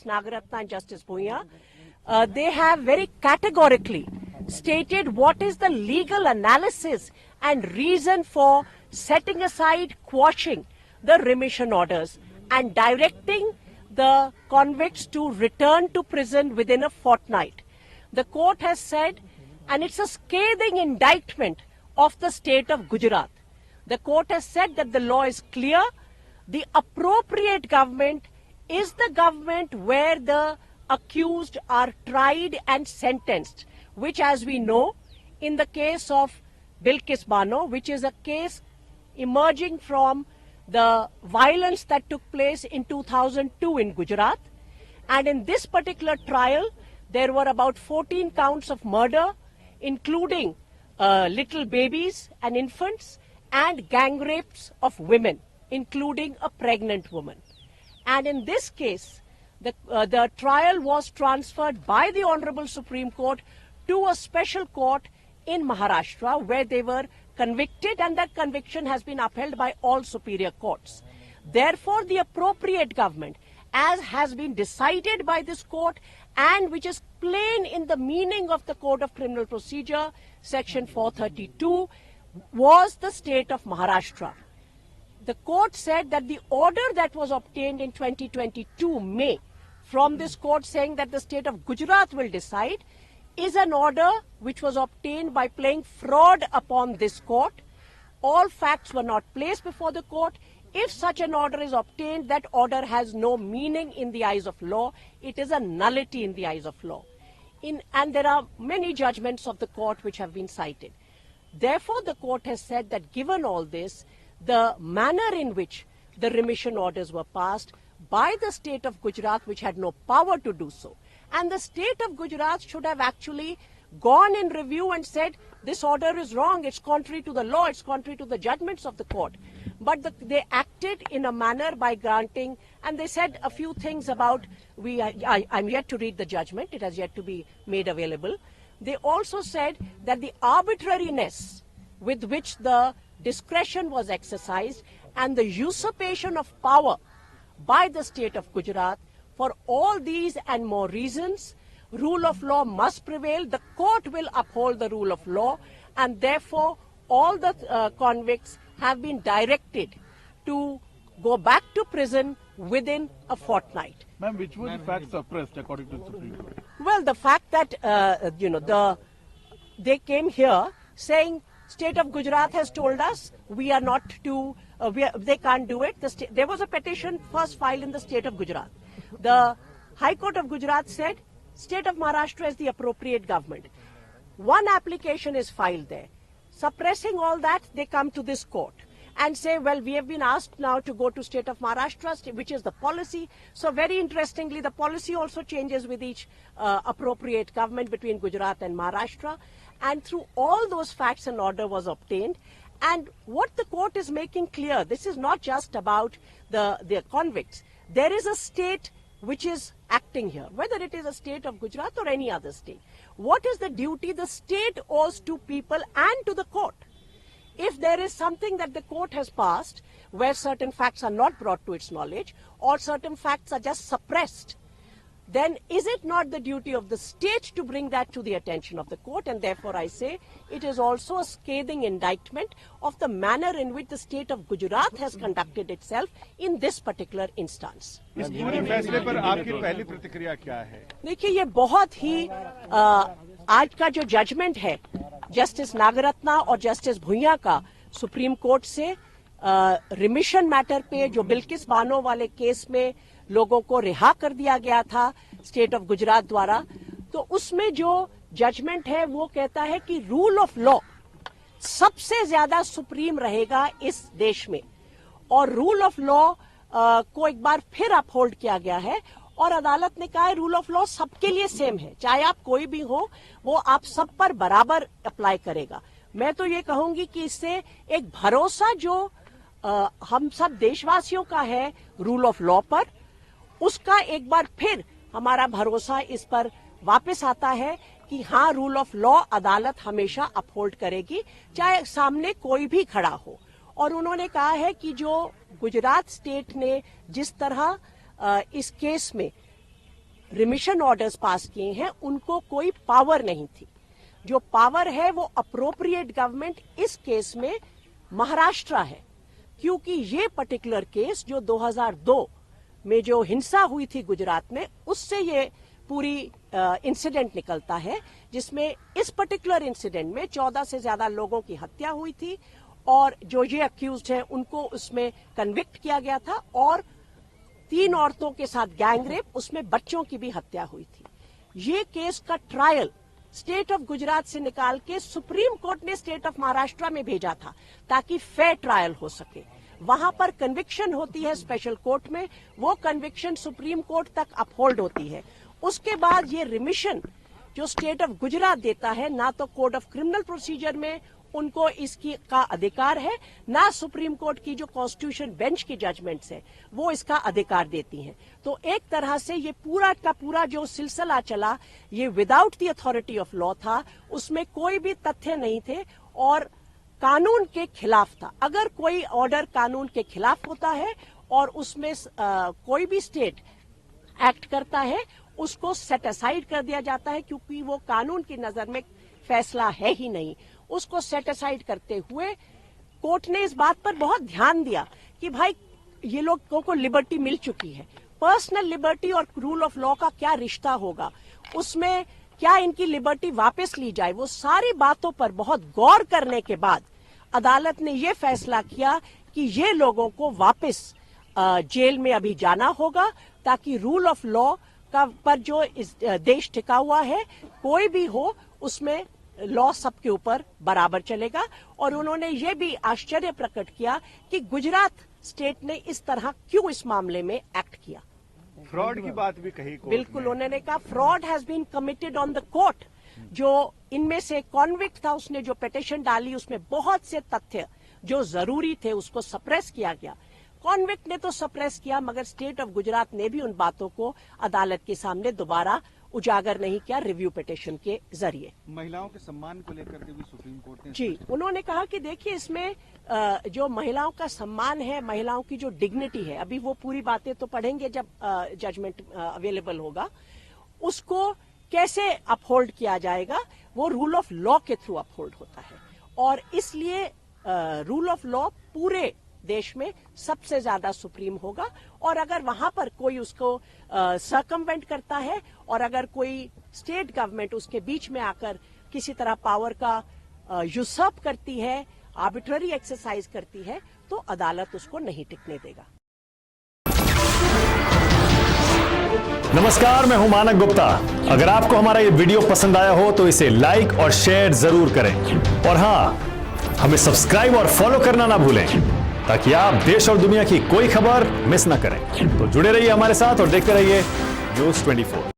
Nagaratna and Justice Bhuiyan, they have very categorically stated what is the legal analysis and reason for setting aside, quashing the remission orders and directing the convicts to return to prison within a fortnight. The court has said, and it's a scathing indictment of the state of Gujarat. The court has said that the law is clear. The appropriate government is the government where the accused are tried and sentenced, which, as we know, in the case of Bilkis Bano, which is a case emerging from the violence that took place in 2002 in Gujarat. And in this particular trial, there were about 14 counts of murder, including little babies and infants, and gang rapes of women, including a pregnant woman. And in this case, the trial was transferred by the Honorable Supreme Court to a special court in Maharashtra, where they were convicted, and that conviction has been upheld by all superior courts. Therefore, the appropriate government, as has been decided by this court and which is plain in the meaning of the Code of Criminal Procedure, Section 432, was the state of Maharashtra. The court said that the order that was obtained in 2022 May from this court saying that the state of Gujarat will decide is an order which was obtained by playing fraud upon this court. All facts were not placed before the court. If such an order is obtained, that order has no meaning in the eyes of law. It is a nullity in the eyes of law. And there are many judgments of the court which have been cited. Therefore, the court has said that given all this, the manner in which the remission orders were passed by the state of Gujarat, which had no power to do so, and the state of Gujarat should have actually gone in review and said, this order is wrong, it's contrary to the law, it's contrary to the judgments of the court. But they acted in a manner by granting, and they said a few things about, I'm yet to read the judgment, it has yet to be made available. They also said that the arbitrariness with which the discretion was exercised and the usurpation of power by the state of Gujarat, for all these and more reasons, rule of law must prevail. The court will uphold the rule of law, and therefore all the convicts have been directed to go back to prison within a fortnight. Ma'am, which were the facts suppressed according to the Supreme Court? Well, the fact that, they came here saying state of Gujarat has told us we are not to, they can't do it. There was a petition first filed in the state of Gujarat. The High Court of Gujarat said state of Maharashtra is the appropriate government. One application is filed there. Suppressing all that, they come to this court and say, well, we have been asked now to go to state of Maharashtra, which is the policy. So very interestingly, the policy also changes with each appropriate government between Gujarat and Maharashtra. And through all those facts, an order was obtained. And what the court is making clear, this is not just about the convicts. There is a state which is acting here, whether it is a state of Gujarat or any other state. What is the duty the state owes to people and to the court? If there is something that the court has passed where certain facts are not brought to its knowledge or certain facts are just suppressed, then is it not the duty of the state to bring that to the attention of the court? And therefore I say it is also a scathing indictment of the manner in which the state of Gujarat has conducted itself in this particular instance. इस पूरे फैसले पर आपकी पहली प्रतिक्रिया क्या है? देखिए, ये बहुत ही आज का जो जजमेंट है जस्टिस नागरत्ना और जस्टिस भुइयां का सुप्रीम कोर्ट से रिमिशन मैटर पे जो बिल्किस बानो वाले केस में लोगों को रिहा कर दिया गया था स्टेट ऑफ गुजरात द्वारा, तो उसमें जो जजमेंट है वो कहता है कि रूल ऑफ लॉ सबसे ज्यादा सुप्रीम रहेगा इस देश में, और रूल ऑफ लॉ को एक बार फिर अपहोल्ड किया गया है और अदालत ने कहा है रूल ऑफ लॉ सबके लिए सेम है, चाहे आप कोई भी हो, वो आप सब पर बराबर अप्लाई करेगा। मैं तो ये कहूंगी कि इससे एक भरोसा जो हम सब देशवासियों का है रूल ऑफ लॉ पर, उसका एक बार फिर हमारा भरोसा इस पर वापस आता है कि हाँ, रूल ऑफ लॉ अदालत हमेशा अपहोल्ड करेगी, चाहे सामने कोई भी खड़ा हो। और उन्होंने कहा है कि जो गुजरात स्टेट ने जिस तरह इस केस में रिमिशन ऑर्डर्स पास किए हैं उनको कोई पावर नहीं थी। जो पावर है वो अप्रोप्रिएट गवर्नमेंट इस केस में महाराष्ट्र है, क्योंकि ये पर्टिकुलर केस जो 2002 में जो हिंसा हुई थी गुजरात में, उससे ये पूरी इंसिडेंट निकलता है, जिसमें इस पर्टिकुलर इंसिडेंट में 14 से ज्यादा लोगों की हत्या हुई थी और जो ये अक्यूज्ड हैं उनको उसमें कन्विक्ट किया गया था और 3 औरतों के साथ गैंग रेप, उसमें बच्चों की भी हत्या हुई थी। ये केस का ट्रायल स्टेट ऑफ गुजरात से निकाल के सुप्रीम कोर्ट ने स्टेट ऑफ महाराष्ट्र में भेजा था ताकि फेयर ट्रायल हो सके। वहां पर कन्विक्शन होती है स्पेशल कोर्ट में, वो कन्विक्शन सुप्रीम कोर्ट तक अपहोल्ड होती है। उसके बाद ये रिमिशन जो स्टेट ऑफ गुजरात देता है, ना तो कोड ऑफ क्रिमिनल प्रोसीजर में उनको इसकी का अधिकार है, ना सुप्रीम कोर्ट की जो कॉन्स्टिट्यूशन बेंच की जजमेंट्स है वो इसका अधिकार देती हैं। तो एक तरह से ये पूरा का पूरा जो सिलसिला चला ये without the authority of law था, उसमें कोई भी तथ्य नहीं थे और कानून के खिलाफ था। अगर कोई ऑर्डर कानून के खिलाफ होता है और उसमें कोई भी स्टेट एक्ट करता है उसको सेट असाइड कर दिया जाता है, क्योंकि वो कानून की नजर में फैसला है ही नहीं। उसको सेट असाइड करते हुए कोर्ट ने इस बात पर बहुत ध्यान दिया कि भाई ये लोगों को लिबर्टी मिल चुकी है, पर्सनल लिबर्टी और रूल ऑफ लॉ का क्या रिश्ता होगा, उसमें क्या इनकी लिबर्टी वापस ली जाए। वो सारी बातों पर बहुत गौर करने के बाद अदालत ने ये फैसला किया कि ये लोगों को वापस जेल में अभी जाना होगा, ताकि रूल ऑफ लॉ का पर जो इस देश टिका हुआ है, कोई भी हो उसमें लॉ सबके ऊपर बराबर चलेगा। और उन्होंने ये भी आश्चर्य प्रकट किया कि गुजरात स्टेट ने इस तरह क्यों इस मामले में एक्ट किया। फ्रॉड की बात भी कही कोर्ट बिल्कुल, में। उन्होंने कहा fraud has been committed on the court. जो इनमें से कॉन्विक्ट था उसने जो पिटीशन डाली उसमें बहुत से तथ्य जो जरूरी थे उसको सप्रेस किया गया। कॉन्विक्ट ने तो सप्रेस किया, मगर स्टेट ऑफ गुजरात ने भी उन बातों को अदालत के सामने दोबारा उजागर नहीं किया रिव्यू पिटीशन के जरिए। महिलाओं के सम्मान को लेकर के भी सुप्रीम कोर्ट ने जी, उन्होंने कहा कि देखिए इसमें जो महिलाओं का सम्मान है, महिलाओं की जो डिग्निटी है, अभी वो पूरी बातें तो पढ़ेंगे जब जजमेंट अवेलेबल होगा, उसको कैसे अपहोल्ड किया जाएगा, वो रूल ऑफ लॉ के थ्रू अपहोल्ड होता है। और इसलिए रूल ऑफ लॉ पूरे देश में सबसे ज्यादा सुप्रीम होगा। और अगर वहां पर कोई उसको सर्कमवेंट करता है और अगर कोई स्टेट गवर्नमेंट उसके बीच में आकर किसी तरह पावर का यूसर्प करती है, आर्बिट्ररी एक्सरसाइज करती है, तो अदालत उसको नहीं टिकने देगा। नमस्कार, मैं हूं मानक गुप्ता। अगर आपको हमारा ये वीडियो पसंद आया हो तो इसे लाइक और शेयर जरूर करें, और हां, हमें सब्सक्राइब और फॉलो करना ना भूलें ताकि आप देश और दुनिया की कोई खबर मिस ना करें। तो जुड़े रहिए हमारे साथ और देखते रहिए न्यूज़ 24।